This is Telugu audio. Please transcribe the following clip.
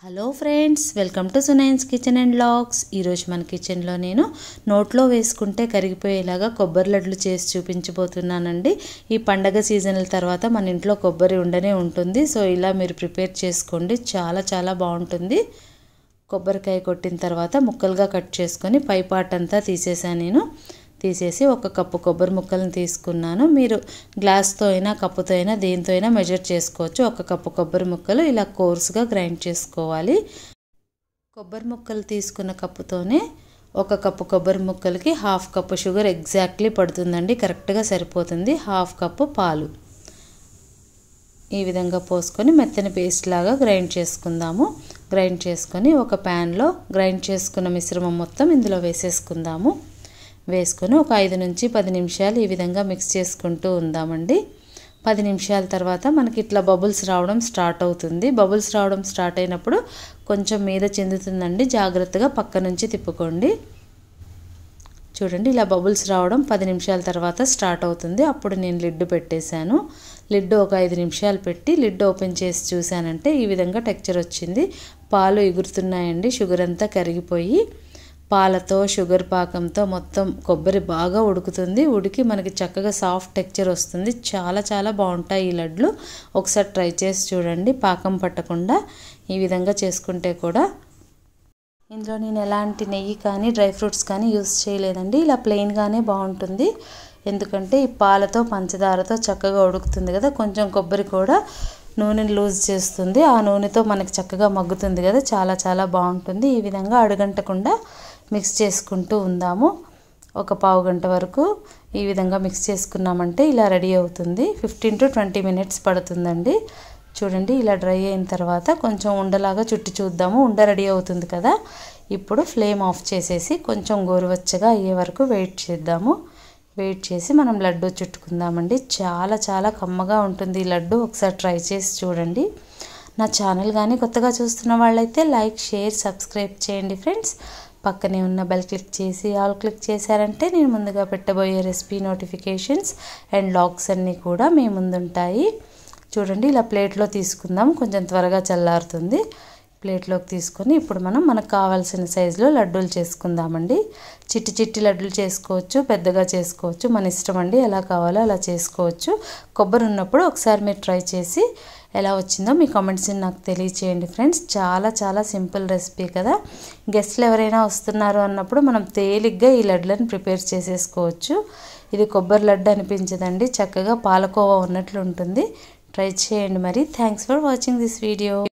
హలో ఫ్రెండ్స్, వెల్కమ్ టు సునైన్స్ కిచెన్ అండ్ వ్లాగ్స్. ఈరోజు మన కిచెన్లో నేను నోట్లో వేసుకుంటే కరిగిపోయేలాగా కొబ్బరి లడ్లు చేసి చూపించబోతున్నానండి. ఈ పండగ సీజన్ల తర్వాత మన ఇంట్లో కొబ్బరి ఉండనే ఉంటుంది. సో ఇలా మీరు ప్రిపేర్ చేసుకోండి, చాలా బాగుంటుంది. కొబ్బరికాయ కొట్టిన తర్వాత ముక్కలుగా కట్ చేసుకొని పై పార్ట్ అంతా తీసేసాను. నేను తీసేసి ఒక కప్పు కొబ్బరి ముక్కలను తీసుకున్నాను. మీరు గ్లాస్తో అయినా కప్పుతో అయినా దేంతో అయినా మెజర్ చేసుకోవచ్చు. ఒక కప్పు కొబ్బరి ముక్కలు ఇలా కోర్సుగా గ్రైండ్ చేసుకోవాలి. కొబ్బరి ముక్కలు తీసుకున్న కప్పుతోనే ఒక కప్పు కొబ్బరి ముక్కలకి హాఫ్ కప్పు షుగర్ ఎగ్జాక్ట్లీ పడుతుందండి, కరెక్ట్గా సరిపోతుంది. హాఫ్ కప్పు పాలు ఈ విధంగా పోసుకొని మెత్తని పేస్ట్ లాగా గ్రైండ్ చేసుకుందాము. గ్రైండ్ చేసుకొని ఒక ప్యాన్లో గ్రైండ్ చేసుకున్న మిశ్రమం మొత్తం ఇందులో వేసేసుకుందాము. వేసుకొని ఒక 5 నుంచి 10 నిమిషాలు ఈ విధంగా మిక్స్ చేసుకుంటూ ఉందామండి. 10 నిమిషాల తర్వాత మనకి ఇట్లా బబుల్స్ రావడం స్టార్ట్ అవుతుంది. బబుల్స్ రావడం స్టార్ట్ అయినప్పుడు కొంచెం మీద చెందుతుందండి, జాగ్రత్తగా పక్క నుంచి తిప్పుకోండి. చూడండి, ఇలా బబుల్స్ రావడం 10 నిమిషాల తర్వాత స్టార్ట్ అవుతుంది. అప్పుడు నేను లిడ్ పెట్టేశాను. లిడ్ ఒక 5 నిమిషాలు పెట్టి లిడ్ ఓపెన్ చేసి చూశానంటే ఈ విధంగా టెక్చర్ వచ్చింది. పాలు ఎగురుతున్నాయండి, షుగర్ అంతా కరిగిపోయి పాలతో షుగర్ పాకంతో మొత్తం కొబ్బరి బాగా ఉడుకుతుంది. ఉడికి మనకి చక్కగా సాఫ్ట్ టెక్చర్ వస్తుంది. చాలా బాగుంటాయి ఈ లడ్లు. ఒకసారి ట్రై చేసి చూడండి. పాకం పట్టకుండా ఈ విధంగా చేసుకుంటే కూడా. ఇందులో నేను ఎలాంటి నెయ్యి కానీ డ్రై ఫ్రూట్స్ కానీ యూస్ చేయలేదండి. ఇలా ప్లెయిన్గానే బాగుంటుంది. ఎందుకంటే ఈ పాలతో పంచదారతో చక్కగా ఉడుకుతుంది కదా, కొంచెం కొబ్బరి కూడా నూనెని లూజ్ చేస్తుంది. ఆ నూనెతో మనకి చక్కగా మగ్గుతుంది కదా, చాలా బాగుంటుంది. ఈ విధంగా అడుగంటకుండా మిక్స్ చేసుకుంటూ ఉందాము. ఒక పావు గంట వరకు ఈ విధంగా మిక్స్ చేసుకున్నామంటే ఇలా రెడీ అవుతుంది. 15 to 20 మినిట్స్ పడుతుందండి. చూడండి, ఇలా డ్రై అయిన తర్వాత కొంచెం ఉండలాగా చుట్టి చూద్దాము. ఉండ రెడీ అవుతుంది కదా. ఇప్పుడు ఫ్లేమ్ ఆఫ్ చేసేసి కొంచెం గోరువెచ్చగా అయ్యే వరకు వెయిట్ చేద్దాము. వెయిట్ చేసి మనం లడ్డు చుట్టుకుందామండి. చాలా కమ్మగా ఉంటుంది ఈ లడ్డు. ఒకసారి ట్రై చేసి చూడండి. నా ఛానల్ కానీ కొత్తగా చూస్తున్న వాళ్ళైతే లైక్, షేర్, సబ్స్క్రైబ్ చేయండి ఫ్రెండ్స్. పక్కనే ఉన్న బెల్ క్లిక్ చేసి ఆల్ క్లిక్ చేశారంటే నేను ముందుగా పెట్టబోయే రెసిపీ నోటిఫికేషన్స్ అండ్ వ్లాగ్స్ అన్నీ కూడా మీ ముందుంటాయి. చూడండి, ఇలా ప్లేట్లో తీసుకుందాం, కొంచెం త్వరగా చల్లారుతుంది. ప్లేట్లోకి తీసుకొని ఇప్పుడు మనకు కావాల్సిన సైజులో లడ్డూలు చేసుకుందామండి. చిట్టి లడ్డూలు చేసుకోవచ్చు, పెద్దగా చేసుకోవచ్చు, మన ఇష్టం అండి. ఎలా కావాలో అలా చేసుకోవచ్చు. కొబ్బరి ఉన్నప్పుడు ఒకసారి మీరు ట్రై చేసి ఎలా వచ్చిందో మీ కామెంట్స్ని నాకు తెలియచేయండి ఫ్రెండ్స్. చాలా సింపుల్ రెసిపీ కదా. గెస్ట్లు ఎవరైనా వస్తున్నారు అన్నప్పుడు మనం తేలిగ్గా ఈ లడ్లను ప్రిపేర్ చేసేసుకోవచ్చు. ఇది కొబ్బరి లడ్డు అనిపించదండి, చక్కగా పాలకోవా ఉన్నట్లు ఉంటుంది. ట్రై చేయండి మరి. Thanks for watching this video.